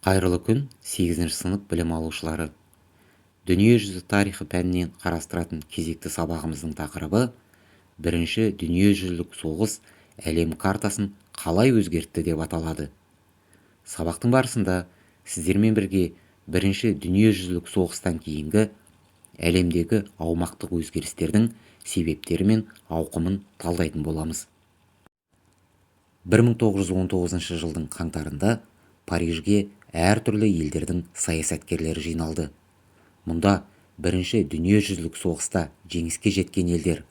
Қайырлы күн, 8 сынып білім алушылары. Дүниежүзі тарихы пәнінен қарастыратын кезекті сабағымыздың тақырыбы бірінші дүниежүзілік соғыс әлем картасын қалай өзгертті деп аталады. Сабақтың барысында сіздермен бірге бірінші дүниежүзілік соғыстан кейінгі әлемдегі аумақтық өзгерістердің себептері мен ауқымын талдайтын боламыз. 1919 жылдың қаңтарында Парижге әртүрлі елдердің саясаткерлері жиналды. Мұнда бірінші дүниежүзілік соғыста жеңіске жеткен елдер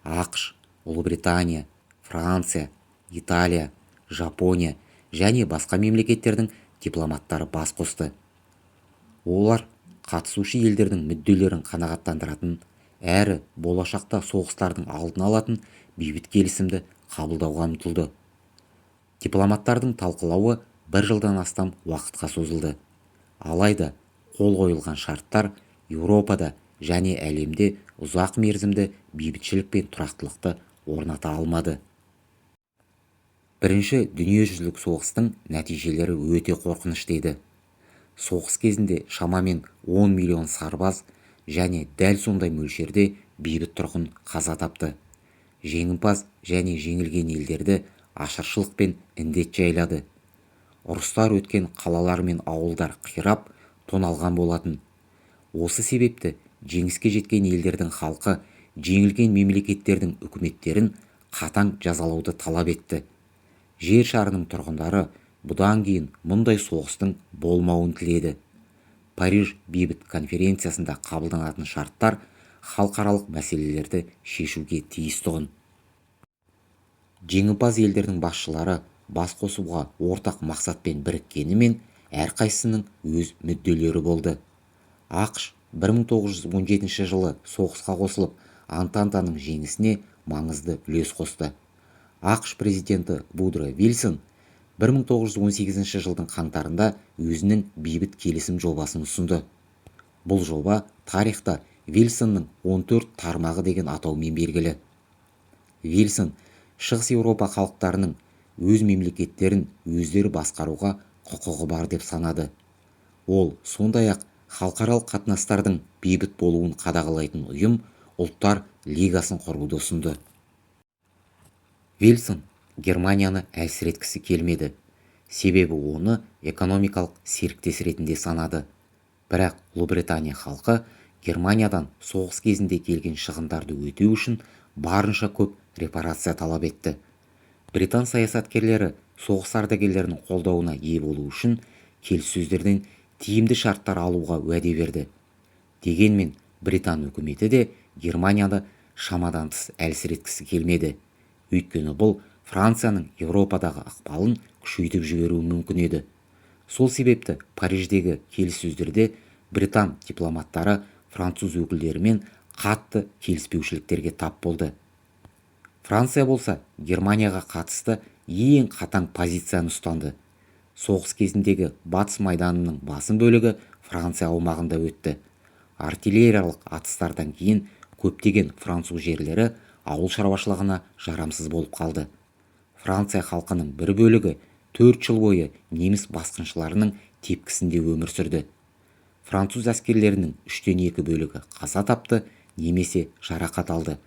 ақш, Ұлыбритания, Франция, Италия, Жапония және басқа мемлекеттердің дипломаттары бас қосты. Олар қатысушы елдердің мүдделерін қанағаттандыратын әрі болашақта соғыстардың алдын алатын бейбіт келісімді қабылдауға ұмтылды. Дипломаттардың талқылауы 1 жылдан астам уақытқа созылды. Алайда қол қойылған шарттар Еуропада және әлемде ұзақ мерзімді бейбітшілік пен тұрақтылықты орната алмады. Бірінші дүниежүзілік соғыстың нәтижелері өте қорқынышты еді. Соғыс кезінде шамамен 10 миллион сарбаз және дәл сондай мөлшерде бейбіт тұрғын қаза тапты. Жеңімпаз және жеңілген елдерді ашаршылық пен індет жайлады. Ұрыстар өткен қалалар мен ауылдар қирап, тоналған болатын. Осы себепті жеңіске жеткен елдердің халқы жеңілген мемлекеттердің үкіметтерін қатаң жазалауды талап етті. Жер шарының тұрғындары бұдан кейін мұндай соғыстың болмауын тіледі. Париж бейбіт конференциясында қабылданатын шарттар халықаралық мәселелерді шешуге тиістігін. Жеңімпаз елдердің басшылары бас қосуға ортақ мақсатпен біріккенімен әрқайсысының өз мүдделері болды. ақш 1917 жылы соғысқа қосылып, Антантаның жеңісіне маңызды үлес қосты. ақш президенті Вудро Вильсон 1918 жылдың қаңтарында өзінің бейбіт келісім жобасын ұсынды. Бұл жоба тарихта Вильсонның 14 тармағы деген атаумен белгілі. Вильсон Шығыс Еуропа халықтарының өз мемлекеттерін өздері басқаруға құқығы бар деп санады. Ол сондай-ақ халықаралық қатынастардың бейбіт болуын қадағалайтын ұйым ұлттар лигасын құруды ұсынды. Вильсон Германияны әлсіреткісі келмеді, себебі оны экономикалық серіктес ретінде санады. Бірақ Ұлыбритания халқы Германиядан соғыс кезінде келген шығындарды өтеу үшін барынша көп репарация талап етті. Британ саясаткерлері соғыс ардагерлерінің қолдауына ие болу үшін келіссөздерден тиімді шарттар алуға уәде берді. Дегенмен Британ үкіметі де Германияны шамадан тыс әлсіреткісі келмеді. Өйткені бұл Францияның Еуропадағы ықпалын күшейтіп жіберуі мүмкін еді. Сол себепті Париждегі келіссөздерде Британ дипломаттары француз өкілдерімен қатты келіспеушіліктерге тап болды. Франция болса Германияға қатысты ең қатаң позицияны ұстанды. Соғыс кезіндегі батыс майданының басым бөлігі Франция аумағында өтті. Артиллериялық атыстардан кейін көптеген француз жерлері ауыл шаруашылығына жарамсыз болып қалды. Франция халқының бір бөлігі 4 жыл бойы неміс басқыншыларының тепкісінде өмір сүрді. Француз әскерлерінің 3/2 бөлігі қаза тапты немесе жарақат алды.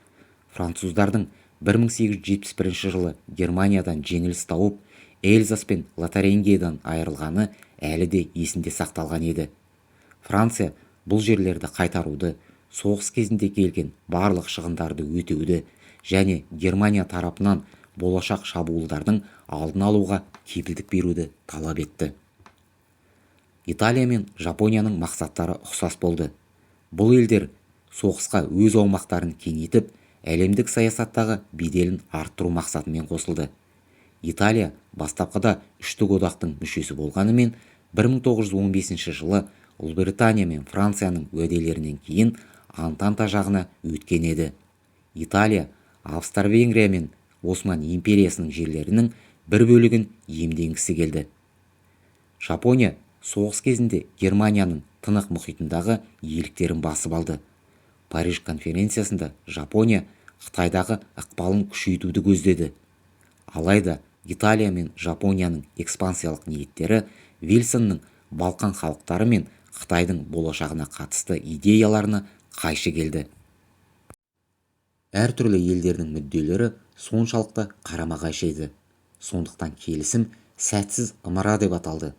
Француздардың 1871 жылы Германиядан жеңіліс тауып, Эльзас пен Лотарингиядан айырылғаны әлі де есінде сақталған еді. Франция бұл жерлерді қайтаруды, соғыс кезінде келген барлық шығындарды өтеуді және Германия тарапынан болашақ шабуылдардың алдын алуға кепілдік беруді талап етті. Италия мен Жапонияның мақсаттары ұқсас болды. Бұл елдер соғысқа өз аумақтарын кеңейтіп, әлемдік саясаттағы беделін арттыру мақсатымен қосылды. Италия бастапқыда үштік одақтың мүшесі болғанымен 1915 жылы Ұлыбритания мен Францияның уәделерінен кейін Антанта жағына өткен еді. Италия Австро-Венгрия мен Осман империясының жерлерінің бір бөлігін иемденгісі келді. Жапония соғыс кезінде Германияның Тынық мұхитындағы иеліктерін басып алды. Париж конференциясында Жапония Қытайдағы ықпалын күшейтуді көздеді. Алайда Италия мен Жапонияның экспансиялық ниеттері Вильсонның Балқан халықтары мен Қытайдың болашағына қатысты идеяларына қайшы келді. Әртүрлі елдердің мүдделері соншалықты қарама-қайшы еді. Сондықтан келісім сәтсіз ымыра деп аталды.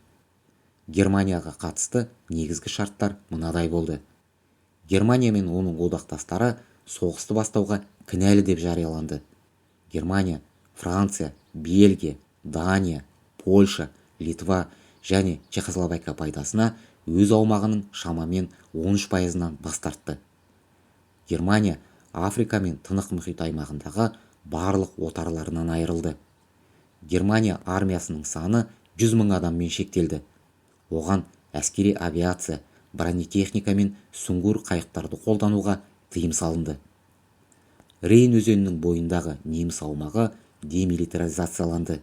Германияға қатысты негізгі шарттар мынадай болды. Германия мен оның одақтастары соғысты бастауға кінәлі деп жарияланды. Германия, Франция, Бельгия, Дания, Польша, Литва және Чехословакия пайдасына өз аумағының шамамен 13%-нан бас тартты. Германия Африка мен Тынық мұхит аймағындағы барлық отарларынан айырылды. Германия армиясының саны 100 000 адаммен шектелді. Оған әскери авиация, бронетехника мен сүңгуір қайықтарды қолдануға тыйым салынды. Рейн өзенінің бойындағы неміс аумағы демилитаризацияланды.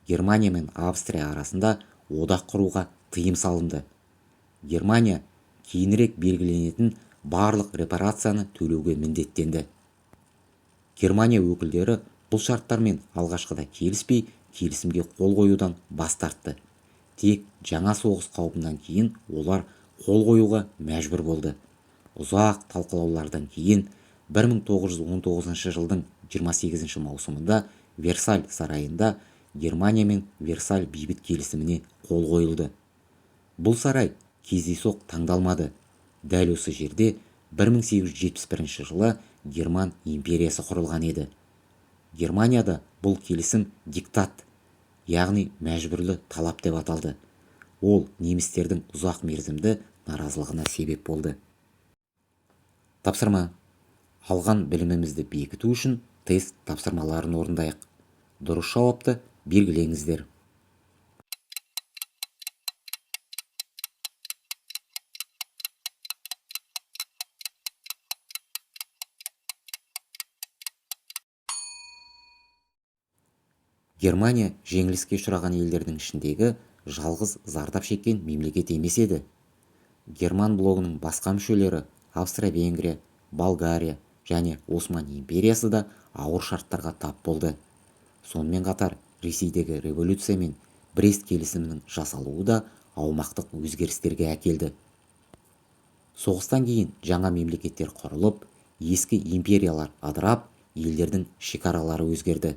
Германия мен Австрия арасында одақ құруға тыйым салынды. Германия кейінірек белгіленетін барлық репарацияны төлеуге міндеттенді. Германия өкілдері бұл шарттармен алғашқыда келіспей, келісімге қол қоюдан бас тартты. Тек жаңа соғыс қаупынан кейін олар қол қоюға мәжбүр болды. Ұзақ талқылаулардан кейін 1919 жылдың 28 маусымында Версаль сарайында Германия мен Версаль бейбіт келісіміне қол қойылды. Бұл сарай кездейсоқ таңдалмады. Дәл осы жерде 1871 жылы Герман империясы құрылған еді. Германияда бұл келісім диктат, яғни мәжбүрлі талап деп аталды. Ол немістердің ұзақ мерзімді наразылығына себеп болды. Тапсырма. Алған білімімізді бекіту үшін тест тапсырмаларын орындайық. Дұрыс жауапты белгілеңіздер. Германия жеңіліске ұшыраған елдердің ішіндегі жалғыз зардап шеккен мемлекет емес еді. Герман блогының басқа мүшелері Австро-Венгрия, Болгария және Осман империясы да ауыр шарттарға тап болды. Сонымен қатар Ресейдегі революция мен Брест келісімінің жасалуы да аумақтық өзгерістерге әкелді. Соғыстан кейін жаңа мемлекеттер құрылып, ескі империялар ыдырап, елдердің шекаралары өзгерді.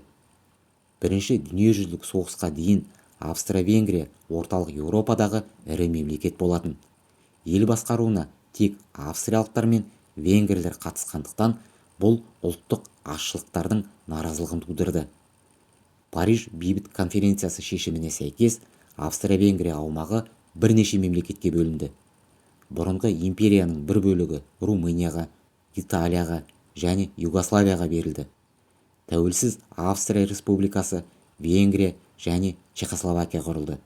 Бірінші дүниежүзілік соғысқа дейін Австро-Венгрия орталық Еуропадағы ірі мемлекет болатын. Ел басқаруына тек австриялықтар мен венгрлер қатысқандықтан бұл ұлттық азшылықтардың наразылығын тудырды. Париж бейбіт конференциясы шешіміне сәйкес Австро-Венгрия аумағы бірнеше мемлекетке бөлінді. Бұрынғы империяның бір бөлігі Румынияға, Италияға және Югославияға берілді. Тәуелсіз Австрия республикасы, Венгрия және Чехословакия құрылды.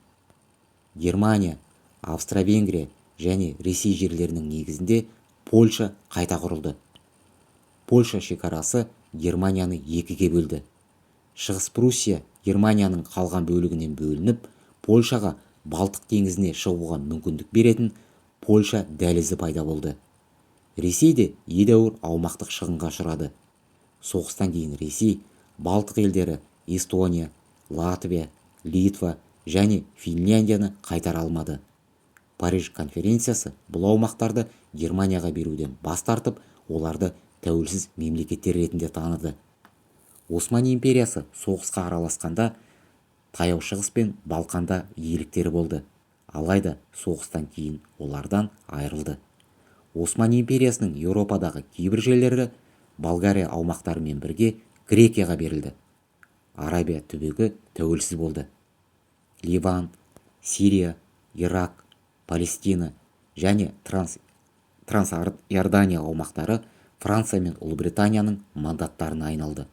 Германия, Австро-Венгрия және Ресей жерлерінің негізінде Польша қайта құрылды. Польша шекарасы Германияны екіге бөлді. Шығыс Пруссия Германияның қалған бөлігінен бөлініп, Польшаға Балтық теңізіне шығуға мүмкіндік беретін Польша дәлізі пайда болды. Ресей де едәуір аумақтық шығынға ұшырады. Соғыстан кейін Ресей, Балтық елдері Эстония, Латвия, Литва және Финляндияны қайтара алмады. Париж конференциясы бұл аумақтарды Германияға беруден бас тартып, оларды тәуелсіз мемлекеттер ретінде таныды. Осман империясы соғысқа араласқанда Таяу Шығыс пен Балқанда иеліктері болды. Алайда соғыстан кейін олардан айырылды. Осман империясының Еуропадағы кейбір жерлері Болгария аумақтарымен бірге Грекияға берілді. Арабия түбегі тәуелсіз болды. Ливан, Сирия, Ирак, Палестина және Трансиордания аумақтары Франция мен Ұлыбританияның мандаттарына айналды.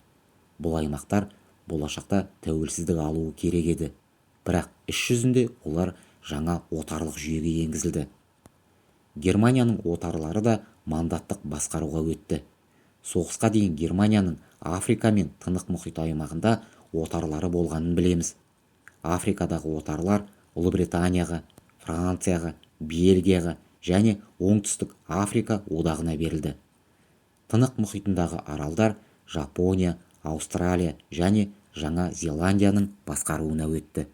Бұл аймақтар болашақта тәуелсіздік алуы керек еді. Бірақ іс жүзінде олар жаңа отарлық жүйеге енгізілді. Германияның отарлары да мандаттық басқаруға өтті. Соғысқа дейін Германияның Африка мен Тынық мұхит аймағында отарлары болғанын білеміз. Африкадағы отарлар Ұлыбританияға, Францияға, Бельгияға және Оңтүстік Африка одағына берілді. Тынық мұхитындағы аралдар Жапония, Аустралия және Жаңа Зеландияның басқаруына өтті.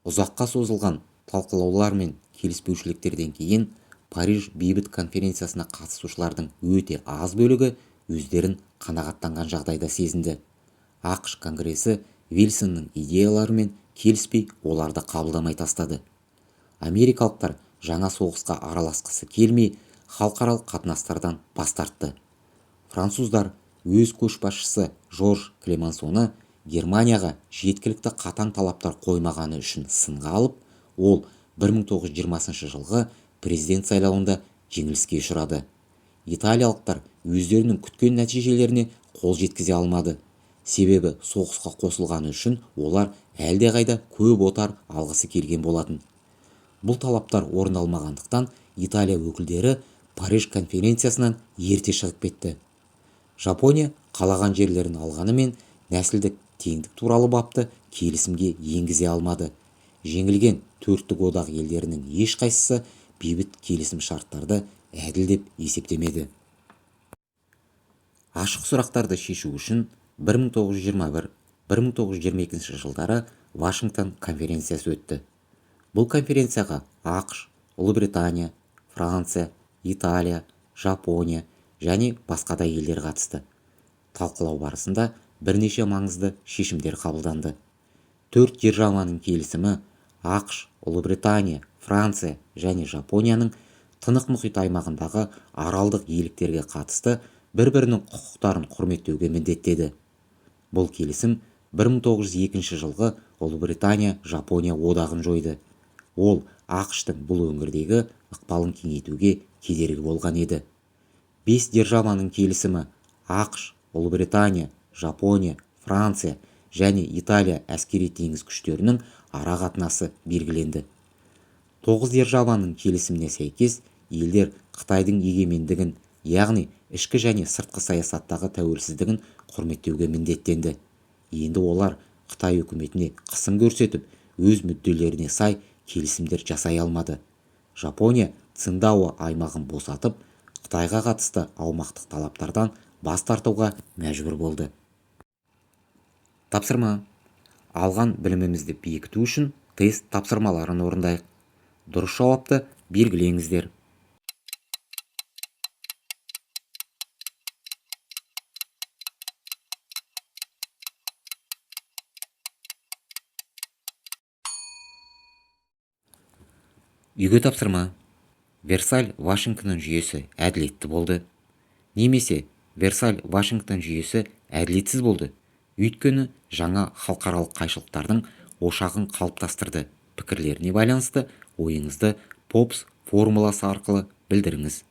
Ұзаққа созылған талқылаулар мен келіспеушіліктерден кейін Париж бейбіт конференциясына қатысушылардың өте аз бөлігі өздерін қанағаттанған жағдайда сезінді. ақш конгресі Вильсонның идеяларымен келіспей оларды қабылдамай тастады. Америкалықтар жаңа соғысқа араласқысы келмей халықаралық қатынастардан бас тартты. Француздар өз көшбасшысы Жорж Клемансоны Германияға жеткілікті қатаң талаптар қоймағаны үшін сынға алып, ол 1920 жылғы президент сайлауында жеңіліске ұшырады. Италиялықтар өздерінің күткен нәтижелеріне қол жеткізе алмады. Себебі соғысқа қосылғаны үшін олар әлдеқайда көп отар алғысы келген болатын. Бұл талаптар орындалмағандықтан Италия өкілдері Париж конференциясынан ерте шығып кетті. Жапония қалаған жерлерін алғанымен нәсілдік теңдік туралы бапты келісімге енгізе алмады. Жеңілген төрттік одақ елдерінің ешқайсысы бейбіт келісім шарттарды әділ деп есептемеді. Ашық сұрақтарды шешу үшін 1921-1922 жылдары Вашингтон конференциясы өтті. Бұл конференцияға ақш, Ұлыбритания, Франция, Италия, Жапония және басқа да елдер қатысты. Талқылау барысында бірнеше маңызды шешімдер қабылданды. 4 державаның келісімі ақш, Ұлыбритания, Франция және Жапонияның Тынық мұхит аймағындағы аралдық иеліктерге қатысты бір-бірінің құқықтарын құрметтеуге міндеттеді. Бұл келісім 1902 жылғы Ұлыбритания-Жапония одағын жойды. Ол ақштың бұл өңірдегі ықпалын кеңейтуге кедергі болған еді. 5 державаның келісімі ақш, Ұлыбритания, Жапония, Франция және Италия әскери теңіз күштерінің ара қатынасы белгіленді. 9 державаның келісіміне сәйкес елдер Қытайдың егемендігін, яғни ішкі және сыртқы саясаттағы тәуелсіздігін құрметтеуге міндеттенді. Енді олар Қытай үкіметіне қысым көрсетіп, өз мүдделеріне сай келісімдер жасай алмады. Жапония Циндао аймағын босатып, Қытайға қатысты аумақтық талаптардан бас тартуға мәжбүр болды. Тапсырма. Алған білімімізді бекіту үшін тест тапсырмаларын орындайық. Дұрыс жауапты белгілеңіздер. Үйге тапсырма. Версаль-Вашингтон жүйесі әділетті болды. Немесе Версаль-Вашингтон жүйесі әділетсіз болды. Өйткені жаңа халықаралық қайшылықтардың ошағын қалыптастырды. Пікірлеріне байланысты ойыңызды Попс формуласы арқылы білдіріңіз.